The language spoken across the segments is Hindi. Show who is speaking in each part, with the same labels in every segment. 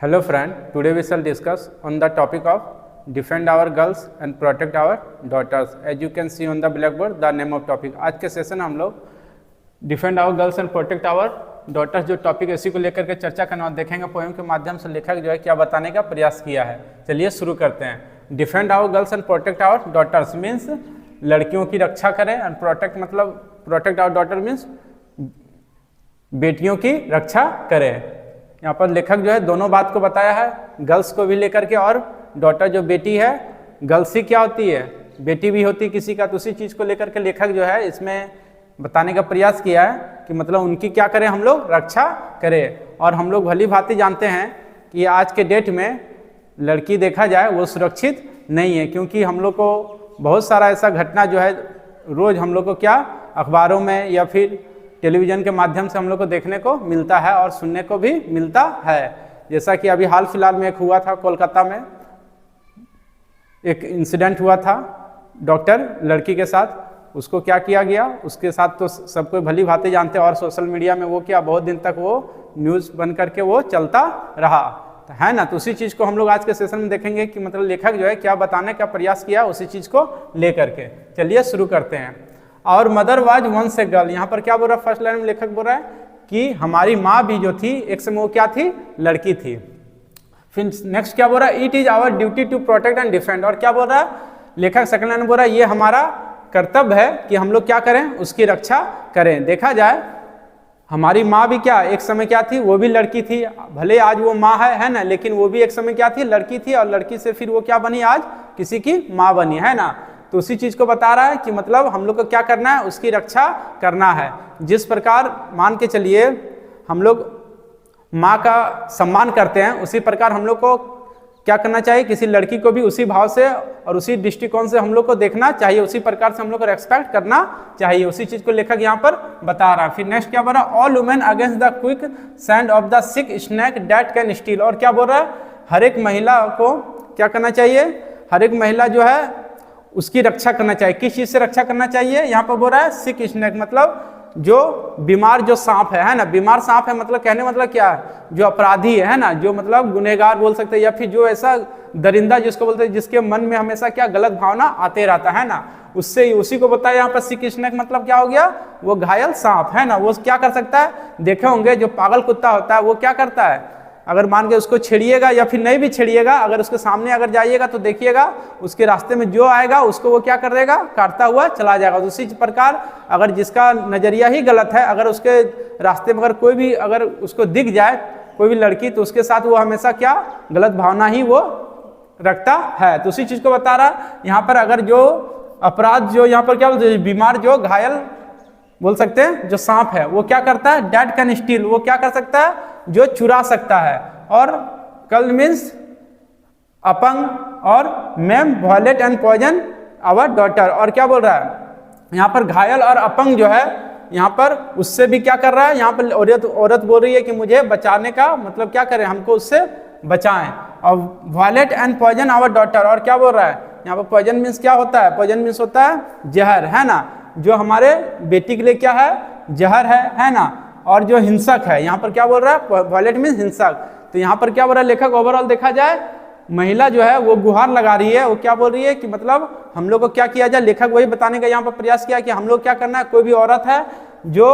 Speaker 1: Hello friend, today we shall discuss on the topic of defend our girls and protect our daughters. As you can see on the blackboard, the name of topic. आज के सेशन हम लोग defend our girls and protect our daughters जो टॉपिक इसी को लेकर के चर्चा करना देखेंगे। पोएम के माध्यम से लेखक जो है क्या बताने का प्रयास किया है। चलिए शुरू करते हैं। Defend our girls and protect our daughters means लड़कियों की रक्षा करें, एंड प्रोटेक्ट मतलब प्रोटेक्ट आवर डॉटर मीन्स बेटियों की रक्षा करें। यहाँ पर लेखक जो है दोनों बात को बताया है, गर्ल्स को भी लेकर के और डॉटर जो बेटी है, गर्ल्स ही क्या होती है, बेटी भी होती है किसी का, तो उसी चीज़ को लेकर के लेखक जो है इसमें बताने का प्रयास किया है कि मतलब उनकी क्या करें, हम लोग रक्षा करें। और हम लोग भली भांति जानते हैं कि आज के डेट में लड़की देखा जाए वो सुरक्षित नहीं है, क्योंकि हम लोग को बहुत सारा ऐसा घटना जो है रोज़ हम लोग को क्या अखबारों में या फिर टेलीविज़न के माध्यम से हम लोग को देखने को मिलता है और सुनने को भी मिलता है। जैसा कि अभी हाल फिलहाल में एक हुआ था, कोलकाता में एक इंसिडेंट हुआ था डॉक्टर लड़की के साथ, उसको क्या किया गया, उसके साथ तो सबको भली भांति जानते हैं और सोशल मीडिया में वो क्या बहुत दिन तक वो न्यूज़ बन करके वो चलता रहा है ना। तो उसी चीज़ को हम लोग आज के सेशन में देखेंगे कि मतलब लेखक जो है क्या बताने का प्रयास किया उसी चीज़ को लेकर के। चलिए शुरू करते हैं। और mother was once a girl, यहाँ पर क्या बोल रहा है, फर्स्ट लाइन में लेखक बोल रहा है कि हमारी माँ भी जो थी एक समय वो क्या थी, लड़की थी। फिर नेक्स्ट क्या बोल रहा है, it is our duty to protect and defend. और क्या बोल रहा है लेखक सेकंड लाइन में बोल रहा है ये हमारा कर्तव्य है कि हम लोग क्या करें, उसकी रक्षा करें। देखा जाए हमारी माँ भी क्या एक समय क्या थी, वो भी लड़की थी, भले आज वो माँ है ना, लेकिन वो भी एक समय क्या थी, लड़की थी, और लड़की से फिर वो क्या बनी, आज किसी की माँ बनी, है ना। तो उसी चीज़ को बता रहा है कि मतलब हम लोग को क्या करना है, उसकी रक्षा करना है। जिस प्रकार मान के चलिए हम लोग माँ का सम्मान करते हैं, उसी प्रकार हम लोग को क्या करना चाहिए, किसी लड़की को भी उसी भाव से और उसी दृष्टिकोण से हम लोग को देखना चाहिए, उसी प्रकार से हम लोग को रेस्पेक्ट करना चाहिए। उसी चीज़ को लेखक यहाँ पर बता रहा है। फिर नेक्स्ट क्या बोल रहा है, all women against the quicksand of the sick snake that can steal. और क्या बोल रहा है, हर एक महिला को क्या करना चाहिए, हर एक महिला जो है उसकी रक्षा करना चाहिए। किस चीज़ से रक्षा करना चाहिए, यहाँ पर बोल रहा है सिक स्नैक मतलब जो बीमार जो सांप है ना, बीमार सांप है मतलब कहने मतलब क्या है, जो अपराधी है ना, जो मतलब गुनहगार बोल सकते हैं, या फिर जो ऐसा दरिंदा जिसको बोलते हैं, जिसके मन में हमेशा क्या गलत भावना आते रहता है ना, उससे उसी को बताया यहाँ पर सिक स्नैक मतलब क्या हो गया, वो घायल सांप है ना। वो क्या कर सकता है, देखे होंगे जो पागल कुत्ता होता है वो क्या करता है, अगर मान के उसको छेड़िएगा या फिर नहीं भी छेड़िएगा, अगर उसके सामने अगर जाइएगा तो देखिएगा उसके रास्ते में जो आएगा उसको वो क्या कर देगा, काटता हुआ चला जाएगा। तो उसी प्रकार अगर जिसका नजरिया ही गलत है, अगर उसके रास्ते में अगर कोई भी अगर उसको दिख जाए कोई भी लड़की, तो उसके साथ वो हमेशा क्या गलत भावना ही वो रखता है। तो उसी चीज को बता रहा यहाँ पर, अगर जो अपराध जो यहाँ पर क्या बोलते हैं, बीमार जो घायल बोल सकते हैं जो सांप है, वो क्या करता है, डेट कैन स्टील, वो क्या कर सकता है, जो चुरा सकता है। और कल मीन्स अपंग, और maim violate and poison our daughter. और क्या बोल रहा है यहाँ पर, घायल और अपंग जो है यहाँ पर उससे भी क्या कर रहा है, यहाँ पर औरत बोल रही है कि मुझे बचाने का मतलब क्या करें, हमको उससे बचाएं। और violate and poison our daughter. और क्या बोल रहा है यहाँ पर, पॉइजन मीन्स क्या होता है, पॉइजन मीन्स होता है जहर, है ना, जो हमारे बेटी के लिए क्या है, जहर है ना। और जो हिंसक है, यहाँ पर क्या बोल रहा है, वॉयलेट मीन्स हिंसक। तो यहाँ पर क्या बोल रहा है लेखक, ओवरऑल देखा जाए महिला जो है वो गुहार लगा रही है, वो क्या बोल रही है कि मतलब हम लोग को क्या किया जाए, लेखक वही बताने का यहाँ पर प्रयास किया कि हम लोग क्या करना है, कोई भी औरत है जो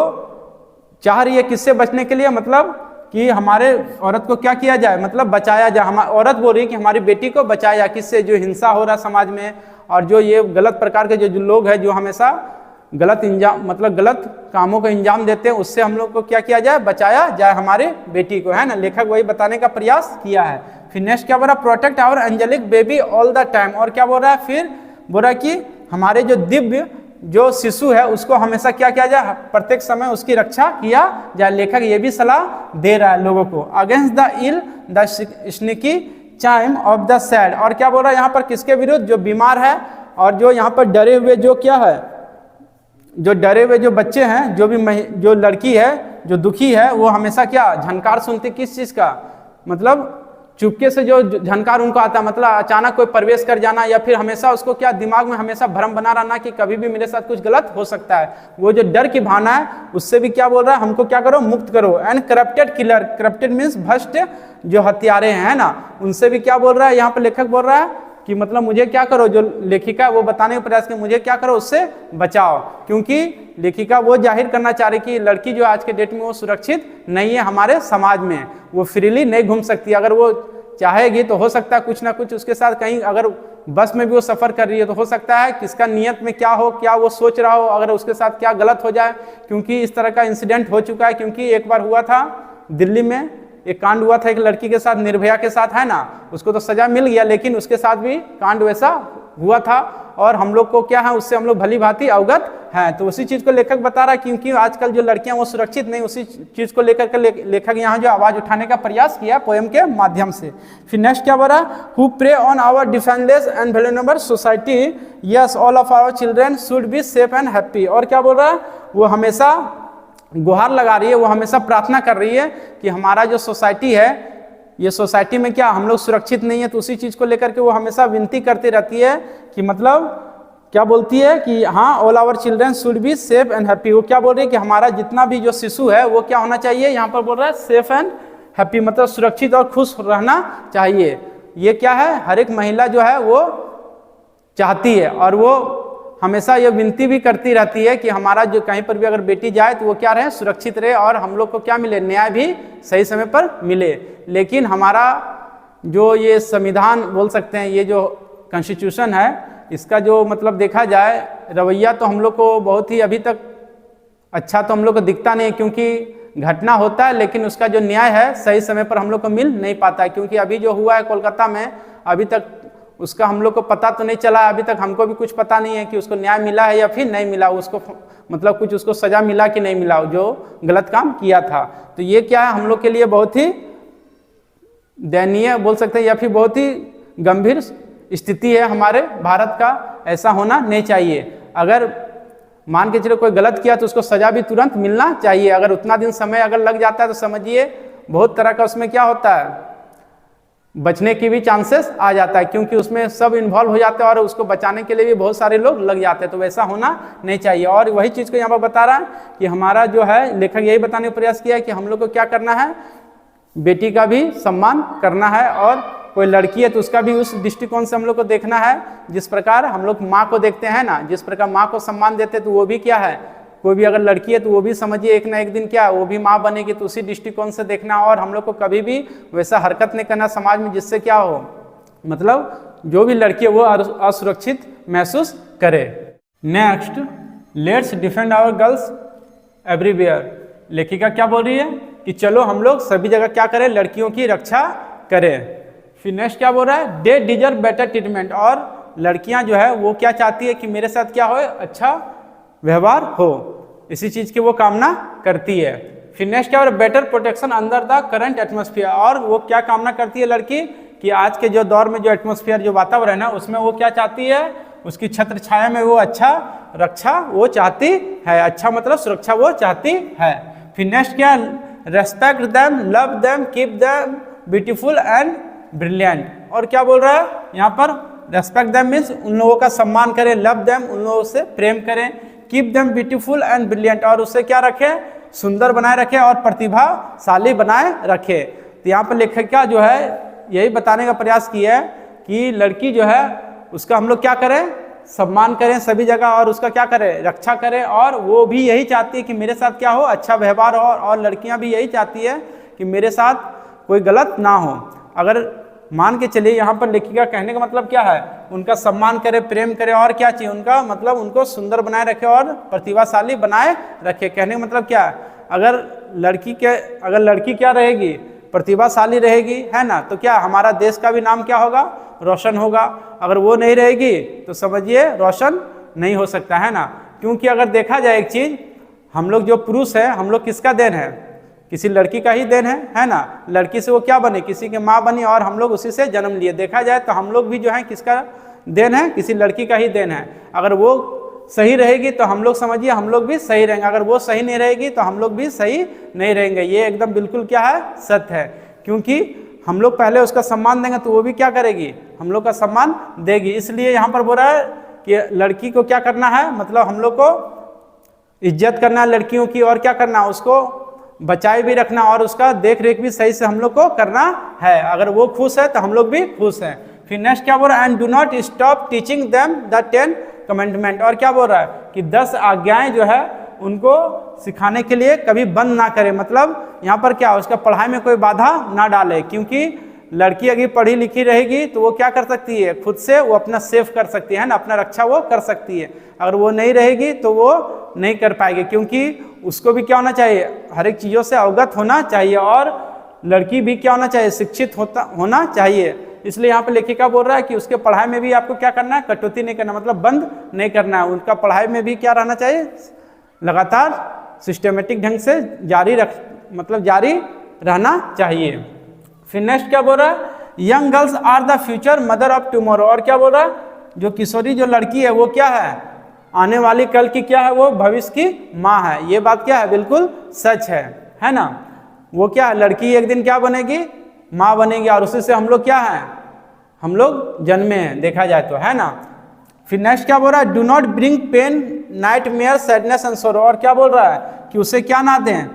Speaker 1: चाह रही है किससे बचने के लिए, मतलब कि हमारे औरत को क्या किया जाए, मतलब बचाया जाए। हमारी औरत बोल रही है कि हमारी बेटी को बचाया किससे, जो हिंसा हो रहा है समाज में, और जो ये गलत प्रकार के जो लोग हैं जो हमेशा गलत इंजाम मतलब गलत कामों को इंजाम देते हैं, उससे हम लोग को क्या किया जाए, बचाया जाए हमारे बेटी को, है ना। लेखक वही बताने का प्रयास किया है। फिर नेक्स्ट क्या बोल रहा है, protect our angelic baby all the time. और क्या बोल रहा है, फिर बोल रहा है कि हमारे जो दिव्य जो शिशु है उसको हमेशा क्या किया जाए, प्रत्येक समय उसकी रक्षा किया जाए। लेखक ये भी सलाह दे रहा है लोगों को, against the ill the sneaky chime of the sad. और क्या बोल रहा है यहाँ पर, किसके विरुद्ध, जो बीमार है और जो यहाँ पर डरे हुए जो क्या है, जो डरे हुए जो बच्चे हैं, जो भी जो लड़की है जो दुखी है, वो हमेशा क्या झनकार सुनती किस चीज़ का, मतलब चुपके से जो झनकार उनको आता है, मतलब अचानक कोई प्रवेश कर जाना, या फिर हमेशा उसको क्या दिमाग में हमेशा भ्रम बना रहना कि कभी भी मेरे साथ कुछ गलत हो सकता है। वो जो डर की भावना है उससे भी क्या बोल रहा है, हमको क्या करो, मुक्त करो। And corrupted killer, corrupted means भ्रष्ट जो हत्यारे हैं ना, उनसे भी क्या बोल रहा है यहाँ पर लेखक बोल रहा है कि मतलब मुझे क्या करो, जो लेखिका है वो बताने का प्रयास किया, मुझे क्या करो, उससे बचाओ। क्योंकि लेखिका वो जाहिर करना चाह रही कि लड़की जो आज के डेट में वो सुरक्षित नहीं है हमारे समाज में, वो फ्रीली नहीं घूम सकती। अगर वो चाहेगी तो हो सकता है कुछ ना कुछ उसके साथ, कहीं अगर बस में भी वो सफर कर रही है तो हो सकता है किसका नियत में क्या हो, क्या वो सोच रहा हो, अगर उसके साथ क्या गलत हो जाए। क्योंकि इस तरह का इंसिडेंट हो चुका है। क्योंकि एक बार हुआ था दिल्ली में, एक कांड हुआ था एक लड़की के साथ, निर्भया के साथ, है ना। उसको तो सजा मिल गया, लेकिन उसके साथ भी कांड वैसा हुआ था। और हम लोग को क्या है, उससे हम लोग भली भांति अवगत हैं। तो उसी चीज को लेखक बता रहा है, क्योंकि आजकल जो लड़कियां वो सुरक्षित नहीं, उसी चीज को लेकर के लेखक यहाँ जो आवाज उठाने का प्रयास किया पोएम के माध्यम से। फिर नेक्स्ट क्या बोला, who prey on our defenceless and vulnerable society, yes all of our children should be safe and happy. और क्या बोल रहा है, वो हमेशा गुहार लगा रही है, वो हमेशा प्रार्थना कर रही है कि हमारा जो सोसाइटी है, ये सोसाइटी में क्या हम लोग सुरक्षित नहीं है। तो उसी चीज को लेकर के वो हमेशा विनती करती रहती है कि मतलब क्या बोलती है कि हाँ, all our children should be safe and happy. वो क्या बोल रही है कि हमारा जितना भी जो शिशु है वो क्या होना चाहिए, यहाँ पर बोल रहा है सेफ एंड हैप्पी, मतलब सुरक्षित और खुश रहना चाहिए। ये क्या है, हर एक महिला जो है वो चाहती है, और वो हमेशा ये विनती भी करती रहती है कि हमारा जो कहीं पर भी अगर बेटी जाए तो वो क्या रहे, सुरक्षित रहे, और हम लोग को क्या मिले, न्याय भी सही समय पर मिले। लेकिन हमारा जो ये संविधान बोल सकते हैं, ये जो कॉन्स्टिट्यूशन है, इसका जो मतलब देखा जाए रवैया तो हम लोग को बहुत ही अभी तक अच्छा तो हम लोग को दिखता नहीं, क्योंकि घटना होता है लेकिन उसका जो न्याय है सही समय पर हम लोग को मिल नहीं पाता है। क्योंकि अभी जो हुआ है कोलकाता में, अभी तक उसका हम लोग को पता तो नहीं चला, अभी तक हमको भी कुछ पता नहीं है कि उसको न्याय मिला है या फिर नहीं मिला, उसको मतलब कुछ उसको सजा मिला कि नहीं मिला जो गलत काम किया था। तो ये क्या है, हम लोग के लिए बहुत ही दयनीय बोल सकते हैं या फिर बहुत ही गंभीर स्थिति है हमारे भारत का। ऐसा होना नहीं चाहिए। अगर मान के चलो कोई गलत किया तो उसको सजा भी तुरंत मिलना चाहिए। अगर उतना दिन समय अगर लग जाता है तो समझिए बहुत तरह का उसमें क्या होता है, बचने की भी चांसेस आ जाता है, क्योंकि उसमें सब इन्वॉल्व हो जाते हैं और उसको बचाने के लिए भी बहुत सारे लोग लग जाते हैं। तो वैसा होना नहीं चाहिए। और वही चीज़ को यहाँ पर बता रहा है कि हमारा जो है, लेखक यही बताने का प्रयास किया है कि हम लोग को क्या करना है, बेटी का भी सम्मान करना है, और कोई लड़की है तो उसका भी उस दृष्टिकोण से हम लोग को देखना है जिस प्रकार हम लोग माँ को देखते हैं ना, जिस प्रकार माँ को सम्मान देते तो वो भी क्या है, कोई भी अगर लड़की है तो वो भी समझिए एक ना एक दिन क्या वो भी माँ बनेगी। तो उसी दृष्टिकोण से देखना, और हम लोग को कभी भी वैसा हरकत नहीं करना समाज में जिससे क्या हो, मतलब जो भी लड़की है वो असुरक्षित महसूस करे। Next, let's defend our girls everywhere. लेखिका क्या बोल रही है कि चलो हम लोग सभी जगह क्या करें, लड़कियों की रक्षा करें। फिर नेक्स्ट क्या बोल रहा है, दे डिजर्व बेटर ट्रीटमेंट। और लड़कियां जो है वो क्या चाहती है कि मेरे साथ क्या हो, अच्छा व्यवहार हो, इसी चीज की वो कामना करती है। फिर नेक्स्ट क्या हो रहा है, better protection under the current atmosphere. और वो क्या कामना करती है लड़की कि आज के जो दौर में जो एटमॉस्फेयर जो वातावरण है उसमें वो क्या चाहती है, उसकी छत्र छाया में वो अच्छा रक्षा वो चाहती है, अच्छा मतलब सुरक्षा वो चाहती है। फिर नेक्स्ट क्या, respect them, love them, keep them beautiful and brilliant. और क्या बोल रहा है यहाँ पर, रेस्पेक्ट देम मीन्स उन लोगों का सम्मान करें, लव देम उन लोगों से प्रेम करें, keep them beautiful and brilliant और उससे क्या रखें, सुंदर बनाए रखें और प्रतिभाशाली बनाए रखें। तो यहाँ पर लेखक क्या जो है यही बताने का प्रयास किया है कि लड़की जो है उसका हम लोग क्या करें, सम्मान करें सभी जगह, और उसका क्या करें, रक्षा करें। और वो भी यही चाहती है कि मेरे साथ क्या हो, अच्छा व्यवहार हो, और लड़कियां भी यही चाहती है कि मेरे साथ कोई गलत ना हो। अगर मान के चलिए यहाँ पर लेखिका कहने का मतलब क्या है, उनका सम्मान करे, प्रेम करे, और क्या चाहिए उनका मतलब उनको सुंदर बनाए रखे और प्रतिभाशाली बनाए रखे। कहने का मतलब क्या है, अगर लड़की क्या रहेगी, प्रतिभाशाली रहेगी, है ना, तो क्या हमारा देश का भी नाम क्या होगा, रोशन होगा। अगर वो नहीं रहेगी तो समझिए रोशन नहीं हो सकता, है ना। क्योंकि अगर देखा जाए एक चीज, हम लोग जो पुरुष है हम लोग किसका देन है, किसी लड़की का ही देन है ना। लड़की से वो क्या बने, किसी के माँ बनी, और हम लोग उसी से जन्म लिए। देखा जाए तो हम लोग भी जो है किसका देन है, किसी लड़की का ही देन है। अगर वो सही रहेगी तो हम लोग समझिए हम लोग भी सही रहेंगे, अगर वो सही नहीं रहेगी तो हम लोग भी सही नहीं रहेंगे। ये एकदम बिल्कुल क्या है, सत्य है। क्योंकि हम लोग पहले उसका सम्मान देंगे तो वो भी क्या करेगी, हम लोग का सम्मान देगी। इसलिए यहाँ पर बोल रहा है कि लड़की को क्या करना है, मतलब हम लोग को इज्जत करना है लड़कियों की, और क्या करना है, उसको बचाए भी रखना और उसका देख रेख भी सही से हम लोग को करना है। अगर वो खुश है तो हम लोग भी खुश हैं। फिर नेक्स्ट क्या बोल रहा है, and do not stop teaching them the 10 कमेंडमेंट। और क्या बोल रहा है कि 10 आज्ञाएं जो है उनको सिखाने के लिए कभी बंद ना करे। मतलब यहाँ पर क्या, उसका पढ़ाई में कोई बाधा ना डाले, क्योंकि लड़की अगर पढ़ी लिखी रहेगी तो वो क्या कर सकती है, खुद से वो अपना सेफ कर सकती है ना, अपना रक्षा वो कर सकती है। अगर वो नहीं रहेगी तो वो नहीं कर पाएगी, क्योंकि उसको भी क्या होना चाहिए, हर एक चीज़ों से अवगत होना चाहिए, और लड़की भी क्या होना चाहिए, शिक्षित होना चाहिए। इसलिए यहाँ पे लेखिका बोल रहा है कि उसके पढ़ाई में भी आपको क्या करना है, कटौती नहीं करना, मतलब बंद नहीं करना है। उनका पढ़ाई में भी क्या रहना चाहिए, लगातार सिस्टमेटिक ढंग से जारी रहना चाहिए। फिर नेक्स्ट क्या बोल रहा है, young girls are the future mother of tomorrow. और क्या बोल रहा है, जो किशोरी जो लड़की है वो क्या है, आने वाली कल की क्या है, वो भविष्य की माँ है। ये बात क्या है, बिल्कुल सच है ना। वो क्या है, लड़की एक दिन क्या बनेगी, माँ बनेगी, और उसी से हम लोग क्या है, हम लोग जन्मे हैं, देखा जाए तो, है ना। फिर नेक्स्ट क्या बोल रहा है, do not bring pain nightmare sadness and sorrow. और क्या बोल रहा है कि उसे क्या ना दें,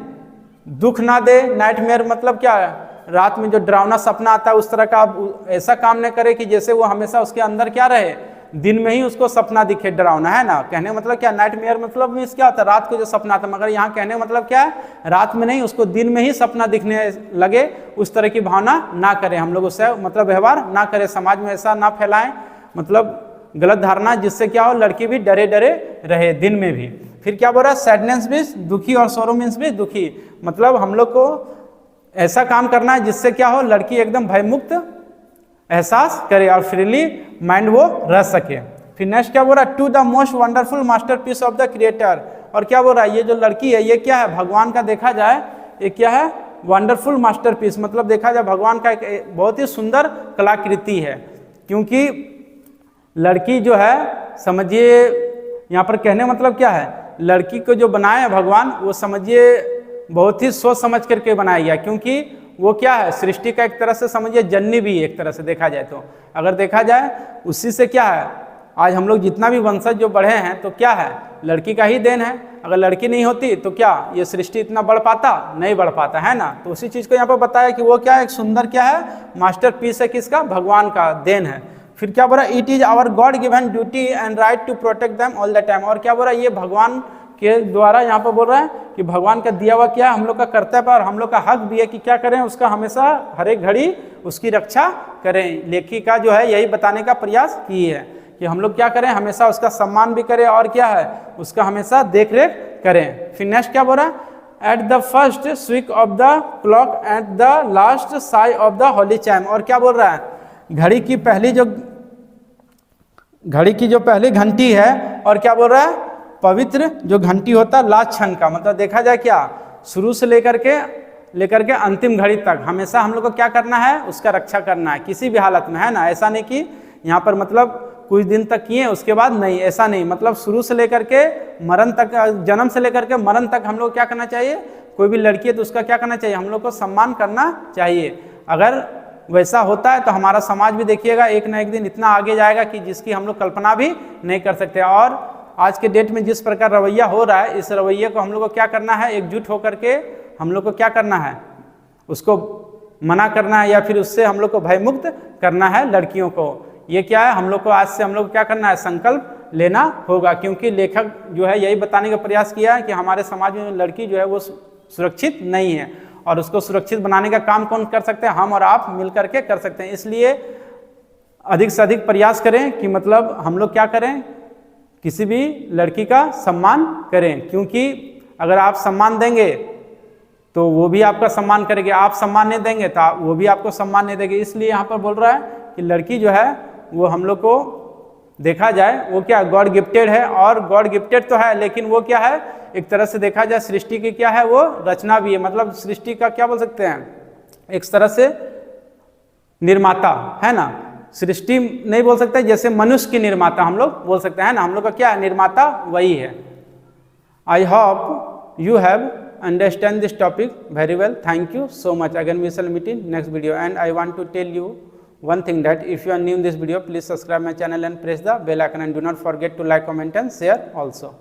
Speaker 1: दुख ना दे। नाइटमेयर मतलब क्या है, रात में जो डरावना सपना आता है उस तरह का आप ऐसा काम न करे कि जैसे वो हमेशा उसके अंदर क्या रहे, दिन में ही उसको सपना दिखे डरावना, है ना। कहने मतलब क्या, नाइटमेयर मतलब मीन्स क्या होता है, रात को जो सपना आता है, मगर यहाँ कहने मतलब क्या है, रात में नहीं, उसको दिन में ही सपना दिखने लगे, उस तरह की भावना ना करें हम लोग, उससे मतलब व्यवहार ना करें, समाज में ऐसा ना फैलाएं, मतलब गलत धारणा, जिससे क्या हो, लड़की भी डरे डरे रहे दिन में भी। फिर क्या बोल रहा है, सैडनेस भी दुखी, और सोरो मीन्स भी दुखी, मतलब हम लोग को ऐसा काम करना है जिससे क्या हो, लड़की एकदम भयमुक्त एहसास करे और फ्रीली माइंड वो रह सके। फिर नेक्स्ट क्या बोल रहा है, to the most wonderful masterpiece of the creator. और क्या बोल रहा है, ये जो लड़की है ये क्या है, भगवान का देखा जाए ये क्या है, वंडरफुल मास्टरपीस, मतलब देखा जाए भगवान का एक बहुत ही सुंदर कलाकृति है। क्योंकि लड़की जो है, समझिए यहाँ पर कहने मतलब क्या है, लड़की को जो बनाया है भगवान, वो समझिए बहुत ही सोच समझ करके बनाया गया, क्योंकि वो क्या है, सृष्टि का एक तरह से समझिए जननी भी, एक तरह से देखा जाए तो, अगर देखा जाए उसी से क्या है, आज हम लोग जितना भी वंशज जो बढ़े हैं तो क्या है, लड़की का ही देन है। अगर लड़की नहीं होती तो क्या ये सृष्टि इतना बढ़ पाता, नहीं बढ़ पाता, है ना। तो उसी चीज़ को यहाँ पर बताया कि वो क्या है, एक सुंदर क्या है, मास्टरपीस है, किसका, भगवान का देन है। फिर क्या बोला, it is our God given duty and right to protect them all the time. और क्या बोल रहा है, ये भगवान के द्वारा यहाँ पर बोल रहा है कि भगवान का दिया हुआ क्या है, हम लोग का कर्तव्य और हम लोग का हक भी है कि क्या करें, उसका हमेशा हर एक घड़ी उसकी रक्षा करें। लेखिका जो है यही बताने का प्रयास की है कि हम लोग क्या करें, हमेशा उसका सम्मान भी करें और क्या है, उसका हमेशा देख रेख करें। फिर नेक्स्ट क्या बोल रहा है, at the first स्विक of the clock at the last sigh of the Holi chyme. और क्या बोल रहा है, घड़ी की जो पहली घंटी है, और क्या बोल रहा है, पवित्र जो घंटी होता है लास्ट क्षण का, मतलब देखा जाए क्या, शुरू से लेकर के अंतिम घड़ी तक हमेशा हम लोग को क्या करना है, उसका रक्षा करना है किसी भी हालत में, है ना। ऐसा नहीं कि यहाँ पर मतलब कुछ दिन तक किए उसके बाद नहीं, ऐसा नहीं, मतलब शुरू से लेकर के मरण तक, जन्म से लेकर के मरण तक हम लोग क्या करना चाहिए, कोई भी लड़की है तो उसका क्या करना चाहिए, हम लोग को सम्मान करना चाहिए। अगर वैसा होता है तो हमारा समाज भी देखिएगा एक ना एक दिन इतना आगे जाएगा कि जिसकी हम लोग कल्पना भी नहीं कर सकते। और आज के डेट में जिस प्रकार रवैया हो रहा है, इस रवैये को हम लोग को क्या करना है, एकजुट होकर के हम लोग को क्या करना है, उसको मना करना है, या फिर उससे हम लोग को भयमुक्त करना है लड़कियों को। ये क्या है, हम लोग को आज से हम लोग क्या करना है, संकल्प लेना होगा। क्योंकि लेखक जो है यही बताने का प्रयास किया है कि हमारे समाज में लड़की जो है वो सुरक्षित नहीं है, और उसको सुरक्षित बनाने का काम कौन कर सकते हैं, हम और आप मिल करके कर सकते हैं। इसलिए अधिक से अधिक प्रयास करें कि मतलब हम लोग क्या करें, किसी भी लड़की का सम्मान करें, क्योंकि अगर आप सम्मान देंगे तो वो भी आपका सम्मान करेगी, आप सम्मान नहीं देंगे तो वो भी आपको सम्मान नहीं देगी। इसलिए यहाँ पर बोल रहा है कि लड़की जो है वो हम लोग को देखा जाए वो क्या गॉड गिफ्टेड है, और गॉड गिफ्टेड तो है, लेकिन वो क्या है, एक तरह से देखा जाए सृष्टि की क्या है, वो रचना भी है, मतलब सृष्टि का क्या बोल सकते हैं, एक तरह से निर्माता, है ना। सृष्टि नहीं बोल सकते, जैसे मनुष्य की निर्माता हम लोग बोल सकते हैं ना, हम लोग का क्या है, निर्माता वही है। I hope you have understand this topic very well. Thank you so much. Again we shall meet in next video. And I want to tell you one thing, that if you are new in this video, please subscribe my channel and press the bell icon, and do not forget to like, comment and share also.